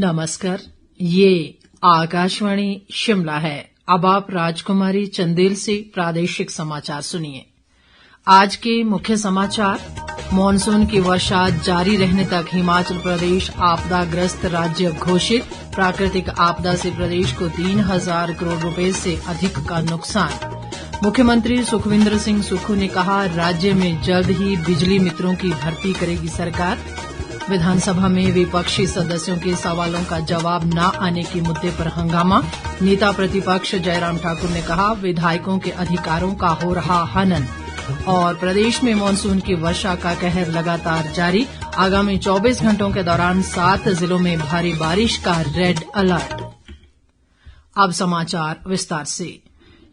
नमस्कार, ये आकाशवाणी शिमला है। अब आप राजकुमारी चंदेल से प्रादेशिक समाचार सुनिए। आज के मुख्य समाचार। मॉनसून की वर्षा जारी रहने तक हिमाचल प्रदेश आपदाग्रस्त राज्य घोषित। प्राकृतिक आपदा से प्रदेश को 3,000 करोड़ रुपए से अधिक का नुकसान। मुख्यमंत्री सुखविंदर सिंह सुक्खू ने कहा, राज्य में जल्द ही बिजली मित्रों की भर्ती करेगी सरकार। विधानसभा में विपक्षी सदस्यों के सवालों का जवाब न आने के मुद्दे पर हंगामा। नेता प्रतिपक्ष जयराम ठाकुर ने कहा, विधायकों के अधिकारों का हो रहा हनन। और प्रदेश में मानसून की वर्षा का कहर लगातार जारी। आगामी 24 घंटों के दौरान 7 जिलों में भारी बारिश का रेड अलर्ट। अब समाचार विस्तार से।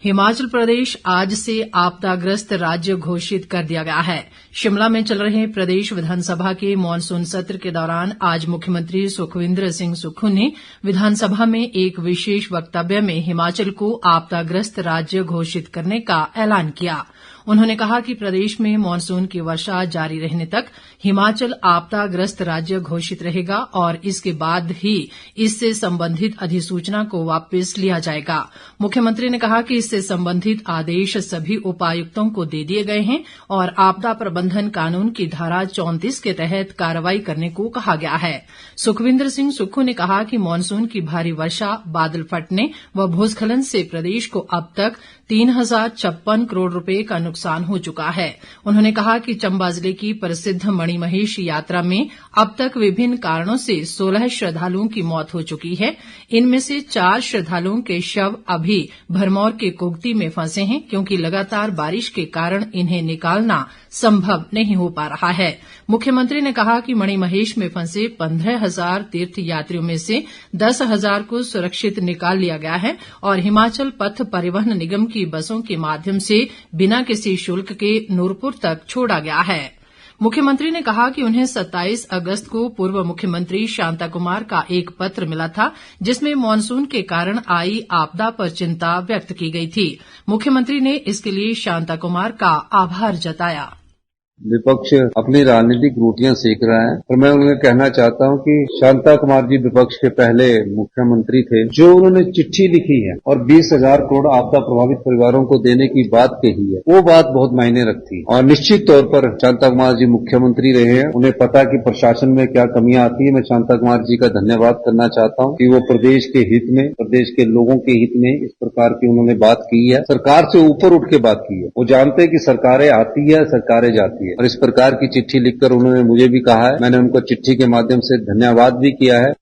हिमाचल प्रदेश आज से आपदाग्रस्त राज्य घोषित कर दिया गया है। शिमला में चल रहे प्रदेश विधानसभा के मानसून सत्र के दौरान आज मुख्यमंत्री सुखविंदर सिंह सुक्खू ने विधानसभा में एक विशेष वक्तव्य में हिमाचल को आपदाग्रस्त राज्य घोषित करने का ऐलान किया। उन्होंने कहा कि प्रदेश में मानसून की वर्षा जारी रहने तक हिमाचल आपदाग्रस्त राज्य घोषित रहेगा और इसके बाद ही इससे संबंधित अधिसूचना को वापस लिया जाएगा। मुख्यमंत्री ने कहा कि इससे संबंधित आदेश सभी उपायुक्तों को दे दिए गए हैं और आपदा प्रबंधन कानून की धारा 34 के तहत कार्रवाई करने को कहा गया है। सुखविंदर सिंह सुक्खू ने कहा कि मानसून की भारी वर्षा, बादल फटने व भूस्खलन से प्रदेश को अब तक 3,056 करोड़ रुपए का नुकसान हो चुका है। उन्होंने कहा कि चंबा जिले की प्रसिद्ध मणिमहेश यात्रा में अब तक विभिन्न कारणों से 16 श्रद्धालुओं की मौत हो चुकी है। इनमें से 4 श्रद्धालुओं के शव अभी भरमौर के कुगती में फंसे हैं, क्योंकि लगातार बारिश के कारण इन्हें निकालना संभव नहीं हो पा रहा है। मुख्यमंत्री ने कहा कि मणिमहेश में फंसे 15,000 तीर्थ यात्रियों में से 10,000 को सुरक्षित निकाल लिया गया है और हिमाचल पथ परिवहन निगम की बसों के माध्यम से बिना किसी शुल्क के नूरपुर तक छोड़ा गया है। मुख्यमंत्री ने कहा कि उन्हें 27 अगस्त को पूर्व मुख्यमंत्री शांता कुमार का एक पत्र मिला था, जिसमें मानसून के कारण आई आपदा पर चिंता व्यक्त की गई थी। मुख्यमंत्री ने इसके लिए शांता कुमार का आभार जताया। विपक्ष अपनी राजनीतिक रोटियां सेक रहा है और मैं उन्हें कहना चाहता हूं कि शांता कुमार जी विपक्ष के पहले मुख्यमंत्री थे, जो उन्होंने चिट्ठी लिखी है और 20,000 करोड़ आपदा प्रभावित परिवारों को देने की बात कही है, वो बात बहुत मायने रखती है। और निश्चित तौर पर शांता कुमार जी मुख्यमंत्री रहे हैं, उन्हें पता कि प्रशासन में क्या कमियां आती है। मैं शांता कुमार जी का धन्यवाद करना चाहता हूं कि वो प्रदेश के हित में, प्रदेश के लोगों के हित में इस प्रकार की उन्होंने बात की है। सरकार से ऊपर उठ के बात की है। वो जानते हैं कि सरकारें आती है, सरकारें जाती है और इस प्रकार की चिट्ठी लिखकर उन्होंने मुझे भी कहा है। मैंने उनको चिट्ठी के माध्यम से धन्यवाद भी किया है।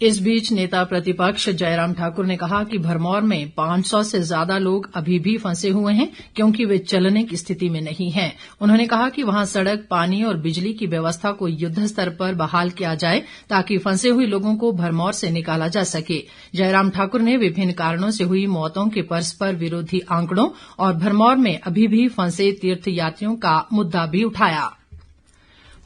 इस बीच नेता प्रतिपक्ष जयराम ठाकुर ने कहा कि भरमौर में 500 से ज्यादा लोग अभी भी फंसे हुए हैं, क्योंकि वे चलने की स्थिति में नहीं हैं। उन्होंने कहा कि वहां सड़क, पानी और बिजली की व्यवस्था को युद्ध स्तर पर बहाल किया जाए, ताकि फंसे हुए लोगों को भरमौर से निकाला जा सके। जयराम ठाकुर ने विभिन्न कारणों से हुई मौतों के परस्पर विरोधी आंकड़ों और भरमौर में अभी भी फंसे तीर्थयात्रियों का मुद्दा भी उठाया।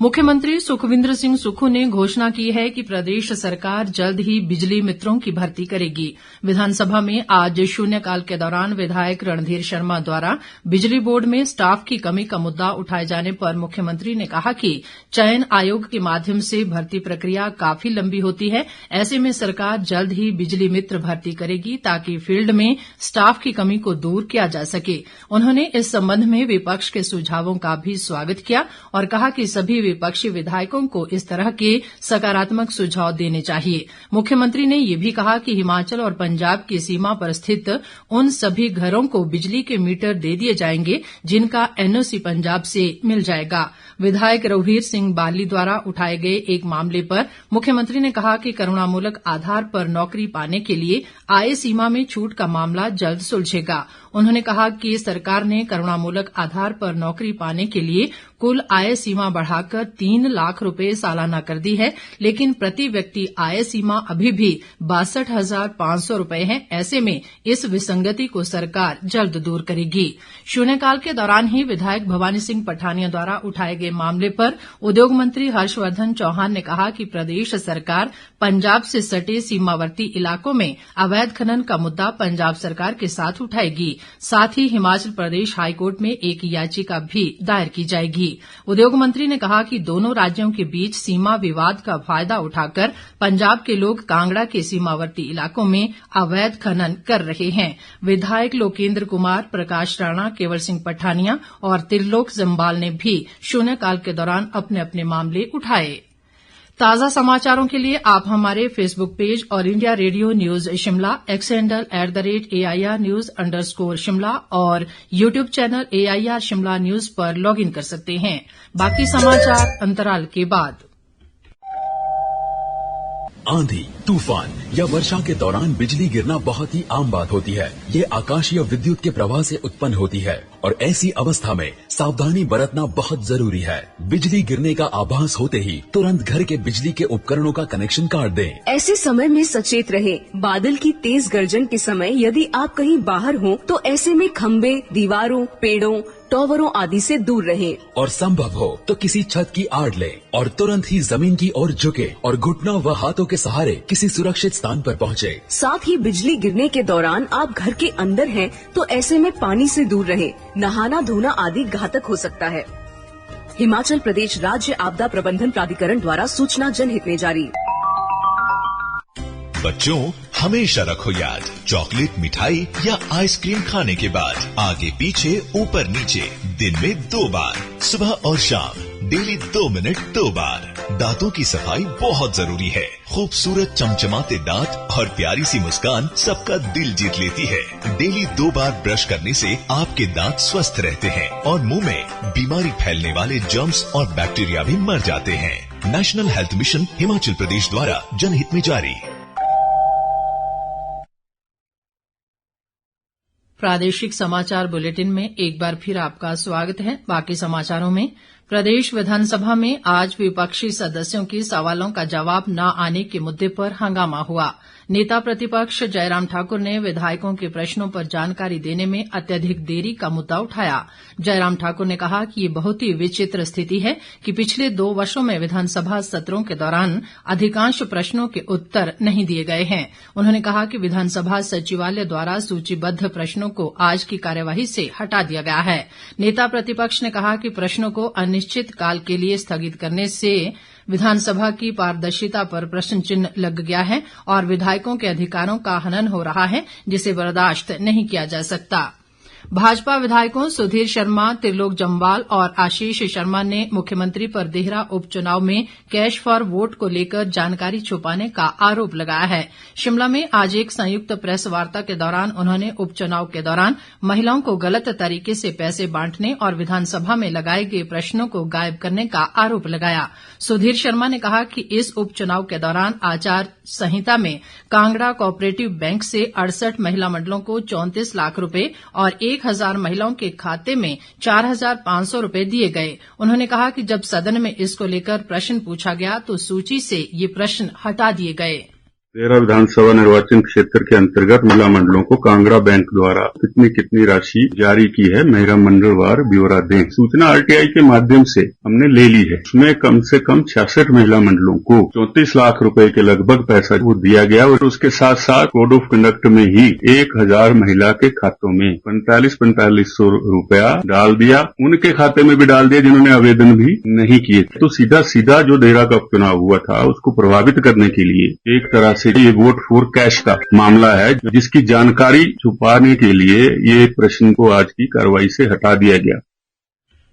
मुख्यमंत्री सुखविंदर सिंह सुक्खू ने घोषणा की है कि प्रदेश सरकार जल्द ही बिजली मित्रों की भर्ती करेगी। विधानसभा में आज शून्यकाल के दौरान विधायक रणधीर शर्मा द्वारा बिजली बोर्ड में स्टाफ की कमी का मुद्दा उठाए जाने पर मुख्यमंत्री ने कहा कि चयन आयोग के माध्यम से भर्ती प्रक्रिया काफी लंबी होती है। ऐसे में सरकार जल्द ही बिजली मित्र भर्ती करेगी, ताकि फील्ड में स्टाफ की कमी को दूर किया जा सके। उन्होंने इस संबंध में विपक्ष के सुझावों का भी स्वागत किया और कहा कि सभी विपक्षी विधायकों को इस तरह के सकारात्मक सुझाव देने चाहिए। मुख्यमंत्री ने यह भी कहा कि हिमाचल और पंजाब की सीमा पर स्थित उन सभी घरों को बिजली के मीटर दे दिए जाएंगे जिनका एनओसी पंजाब से मिल जाएगा। विधायक रघुवीर सिंह बाली द्वारा उठाए गए एक मामले पर मुख्यमंत्री ने कहा कि करुणामूलक आधार पर नौकरी पाने के लिए आय सीमा में छूट का मामला जल्द सुलझेगा। उन्होंने कहा कि सरकार ने करुणामूलक आधार पर नौकरी पाने के लिए कुल आय सीमा बढ़ाकर 3 लाख रुपए सालाना कर दी है, लेकिन प्रति व्यक्ति आय सीमा अभी भी 62,500 रुपए है। ऐसे में इस विसंगति को सरकार जल्द दूर करेगी। शून्यकाल के दौरान ही विधायक भवानी सिंह पठानिया द्वारा उठाए गए मामले पर उद्योग मंत्री हर्षवर्धन चौहान ने कहा कि प्रदेश सरकार पंजाब से सटे सीमावर्ती इलाकों में अवैध खनन का मुद्दा पंजाब सरकार के साथ उठाएगी। साथ ही हिमाचल प्रदेश हाईकोर्ट में एक याचिका भी दायर की जाएगी। उद्योग मंत्री ने कहा कि दोनों राज्यों के बीच सीमा विवाद का फायदा उठाकर पंजाब के लोग कांगड़ा के सीमावर्ती इलाकों में अवैध खनन कर रहे हैं। विधायक लोकेंद्र कुमार, प्रकाश राणा, केवल सिंह पठानिया और त्रिलोक जम्वाल ने भी शून्यकाल के दौरान अपने अपने मामले उठाए। ताज़ा समाचारों के लिए आप हमारे फेसबुक पेज और India radio news Shimla, X handle @AIR News_ Shimla और YouTube channel AIR Shimla news पर लॉगिन कर सकते हैं। बाकी समाचार अंतराल के बाद। आंधी, तूफान या वर्षा के दौरान बिजली गिरना बहुत ही आम बात होती है। ये आकाशीय विद्युत के प्रवाह से उत्पन्न होती है और ऐसी अवस्था में सावधानी बरतना बहुत जरूरी है। बिजली गिरने का आभास होते ही तुरंत घर के बिजली के उपकरणों का कनेक्शन काट दें। ऐसे समय में सचेत रहें। बादल की तेज गर्जन के समय यदि आप कहीं बाहर हों तो ऐसे में खंबे, दीवारों, पेड़ों, टॉवरों आदि से दूर रहें। और संभव हो तो किसी छत की आड़ लें और तुरंत ही जमीन की ओर झुके और घुटनों व हाथों के सहारे किसी सुरक्षित स्थान पर पहुँचे। साथ ही बिजली गिरने के दौरान आप घर के अंदर हैं तो ऐसे में पानी से दूर रहें। नहाना धोना आदि घातक हो सकता है। हिमाचल प्रदेश राज्य आपदा प्रबंधन प्राधिकरण द्वारा सूचना जनहित में जारी। बच्चों, हमेशा रखो याद, चॉकलेट, मिठाई या आइसक्रीम खाने के बाद आगे पीछे ऊपर नीचे दिन में 2 बार, सुबह और शाम, डेली 2 मिनट 2 बार। दांतों की सफाई बहुत जरूरी है। खूबसूरत चमचमाते दांत और प्यारी सी मुस्कान सबका दिल जीत लेती है। डेली 2 बार ब्रश करने से आपके दांत स्वस्थ रहते हैं और मुंह में बीमारी फैलने वाले जर्म्स और बैक्टीरिया भी मर जाते हैं। National health mission Himachal Pradesh द्वारा जनहित में जारी। प्रादेशिक समाचार बुलेटिन में एक बार फिर आपका स्वागत है। बाकी समाचारों में, प्रदेश विधानसभा में आज विपक्षी सदस्यों के सवालों का जवाब न आने के मुद्दे पर हंगामा हुआ। नेता प्रतिपक्ष जयराम ठाकुर ने विधायकों के प्रश्नों पर जानकारी देने में अत्यधिक देरी का मुद्दा उठाया। जयराम ठाकुर ने कहा कि ये बहुत ही विचित्र स्थिति है कि पिछले 2 वर्षों में विधानसभा सत्रों के दौरान अधिकांश प्रश्नों के उत्तर नहीं दिए गए हैं। उन्होंने कहा कि विधानसभा सचिवालय द्वारा सूचीबद्ध प्रश्नों को आज की कार्यवाही से हटा दिया गया है। नेता प्रतिपक्ष ने कहा कि प्रश्नों को अनिश्चित काल के लिए स्थगित करने से विधानसभा की पारदर्शिता पर प्रश्न चिन्ह लग गया है और विधायकों के अधिकारों का हनन हो रहा है, जिसे बर्दाश्त नहीं किया जा सकता। भाजपा विधायकों सुधीर शर्मा, त्रिलोक जम्वाल और आशीष शर्मा ने मुख्यमंत्री पर देहरा उपचुनाव में कैश फॉर वोट को लेकर जानकारी छुपाने का आरोप लगाया है। शिमला में आज एक संयुक्त प्रेस वार्ता के दौरान उन्होंने उपचुनाव के दौरान महिलाओं को गलत तरीके से पैसे बांटने और विधानसभा में लगाए गए प्रश्नों को गायब करने का आरोप लगाया। सुधीर शर्मा ने कहा कि इस उपचुनाव के दौरान आचार संहिता में कांगड़ा कोऑपरेटिव बैंक से 68 महिला मंडलों को 34 लाख रुपए और 1000 महिलाओं के खाते में 4500 रुपए दिए गए। उन्होंने कहा कि जब सदन में इसको लेकर प्रश्न पूछा गया तो सूची से ये प्रश्न हटा दिए गए। देहरा विधानसभा निर्वाचन क्षेत्र के अंतर्गत महिला मंडलों को कांगड़ा बैंक द्वारा कितनी राशि जारी की है, महिला मंडलवार ब्यौरा दें। सूचना आरटीआई के माध्यम से हमने ले ली है। उसमें कम से कम 66 महिला मंडलों को 34 लाख रुपए के लगभग पैसा वो दिया गया और उसके साथ साथ कोड ऑफ कंडक्ट में ही 1000 महिला के खातों में 4500 रुपया डाल दिया। उनके खाते में भी डाल दिया जिन्होंने आवेदन भी नहीं किए थे। तो सीधा जो देहरा का उपचुनाव हुआ था उसको प्रभावित करने के लिए एक तरह से ये वोट फॉर कैश का मामला है, जिसकी जानकारी छुपाने के लिए ये प्रश्न को आज की कार्रवाई से हटा दिया गया।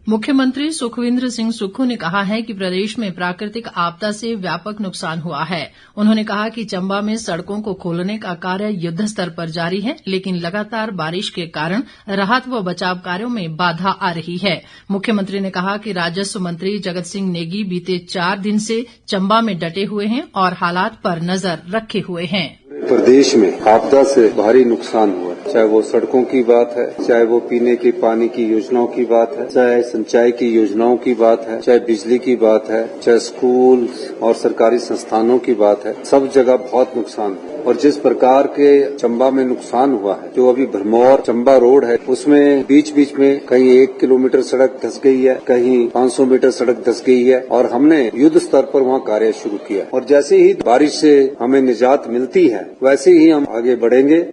मुख्यमंत्री सुखविंदर सिंह सुक्खू ने कहा है कि प्रदेश में प्राकृतिक आपदा से व्यापक नुकसान हुआ है। उन्होंने कहा कि चंबा में सड़कों को खोलने का कार्य युद्ध स्तर पर जारी है, लेकिन लगातार बारिश के कारण राहत व बचाव कार्यों में बाधा आ रही है। मुख्यमंत्री ने कहा कि राजस्व मंत्री जगत सिंह नेगी बीते 4 दिन से चंबा में डटे हुए हैं और हालात पर नजर रखे हुए हैं। प्रदेश में आपदा से भारी नुकसान हुआ, चाहे वो सड़कों की बात है, चाहे वो पीने के पानी की योजनाओं की बात है, चाहे सिंचाई की योजनाओं की बात है, चाहे बिजली की बात है, चाहे स्कूल और सरकारी संस्थानों की बात है। सब जगह बहुत नुकसान है और जिस प्रकार के चंबा में नुकसान हुआ है, जो अभी भरमौर चंबा रोड है, उसमें बीच में कहीं 1 किलोमीटर सड़क धंस गई है, कहीं 500 मीटर सड़क धंस गई है और हमने युद्ध स्तर पर वहाँ कार्य शुरू किया और जैसे ही बारिश से हमें निजात मिलती है वैसे ही हम आगे बढ़ेंगे।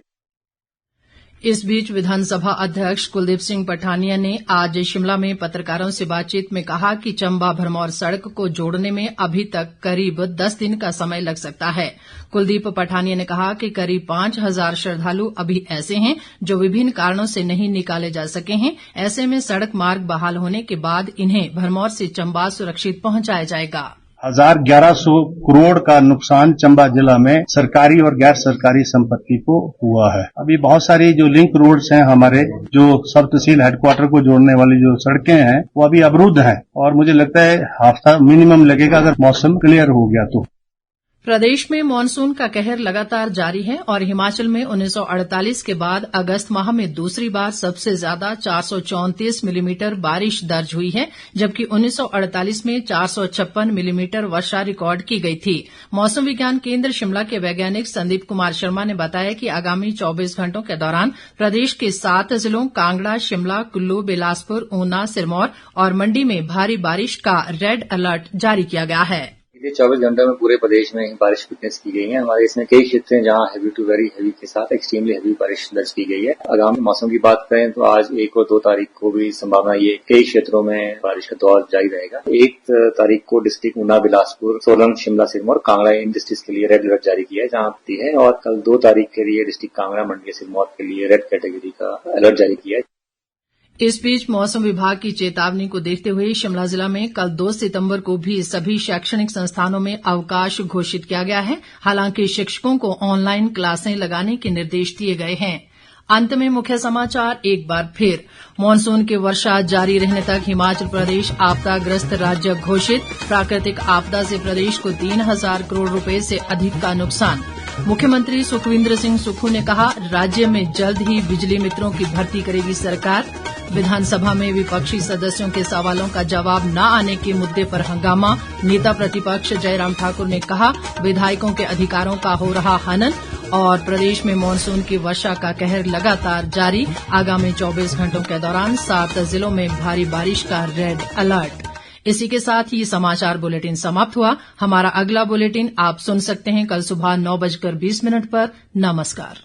इस बीच विधानसभा अध्यक्ष कुलदीप सिंह पठानिया ने आज शिमला में पत्रकारों से बातचीत में कहा कि चंबा भरमौर सड़क को जोड़ने में अभी तक करीब 10 दिन का समय लग सकता है। कुलदीप पठानिया ने कहा कि करीब 5,000 श्रद्धालु अभी ऐसे हैं जो विभिन्न कारणों से नहीं निकाले जा सके हैं। ऐसे में सड़क मार्ग बहाल होने के बाद इन्हें भरमौर से चंबा सुरक्षित पहुंचाया जाएगा। 1,1100 करोड़ का नुकसान चंबा जिला में सरकारी और गैर सरकारी संपत्ति को हुआ है। अभी बहुत सारी जो लिंक रोड्स हैं हमारे, जो सब तहसील हेडक्वार्टर को जोड़ने वाली जो सड़कें हैं वो अभी अवरुद्ध हैं और मुझे लगता है हफ्ता मिनिमम लगेगा अगर मौसम क्लियर हो गया तो। प्रदेश में मानसून का कहर लगातार जारी है और हिमाचल में 1948 के बाद अगस्त माह में दूसरी बार सबसे ज्यादा 434 मिलीमीटर बारिश दर्ज हुई है, जबकि 1948 में 456 मिलीमीटर वर्षा रिकॉर्ड की गई थी। मौसम विज्ञान केंद्र शिमला के वैज्ञानिक संदीप कुमार शर्मा ने बताया कि आगामी 24 घंटों के दौरान प्रदेश के 7 जिलों कांगड़ा, शिमला, कुल्लू, बिलासपुर, ऊना, सिरमौर और मंडी में भारी बारिश का रेड अलर्ट जारी किया गया है। 24 घंटों में पूरे प्रदेश में बारिश विटनेस की गई है। हमारे इसमें कई क्षेत्र हैं जहां हैवी टू वेरी हैवी के साथ एक्सट्रीमली हैवी बारिश दर्ज की गई है। आगामी मौसम की बात करें तो आज 1 और 2 तारीख को भी संभावना ये कई क्षेत्रों में बारिश का दौर जारी रहेगा। 1 तारीख को डिस्ट्रिक्ट ऊना, बिलासपुर, सोलन, शिमला, सिरमौर, कांगड़ा इन डिस्ट्रिक्ट के लिए रेड अलर्ट जारी किया है जहां होती है, और कल 2 तारीख के लिए डिस्ट्रिक्ट कांगड़ा, मंडी, सिरमौर के लिए रेड कैटेगरी का अलर्ट जारी किया है। इस बीच मौसम विभाग की चेतावनी को देखते हुए शिमला जिला में कल 2 सितंबर को भी सभी शैक्षणिक संस्थानों में अवकाश घोषित किया गया है। हालांकि शिक्षकों को ऑनलाइन क्लासें लगाने के निर्देश दिए गए हैं। अंत में मुख्य समाचार एक बार फिर। मानसून की वर्षा जारी रहने तक हिमाचल प्रदेश आपदाग्रस्त राज्य घोषित। प्राकृतिक आपदा से प्रदेश को 3,000 करोड़ रुपए से अधिक का नुकसान। मुख्यमंत्री सुखविंदर सिंह सुक्खू ने कहा, राज्य में जल्द ही बिजली मित्रों की भर्ती करेगी सरकार। विधानसभा में विपक्षी सदस्यों के सवालों का जवाब न आने के मुद्दे पर हंगामा। नेता प्रतिपक्ष जयराम ठाकुर ने कहा, विधायकों के अधिकारों का हो रहा हनन। और प्रदेश में मानसून की वर्षा का कहर लगातार जारी। आगामी 24 घंटों के दौरान 7 जिलों में भारी बारिश का रेड अलर्ट। इसी के साथ ही समाचार बुलेटिन समाप्त हुआ। हमारा अगला बुलेटिन आप सुन सकते हैं कल सुबह 9:20 पर। नमस्कार।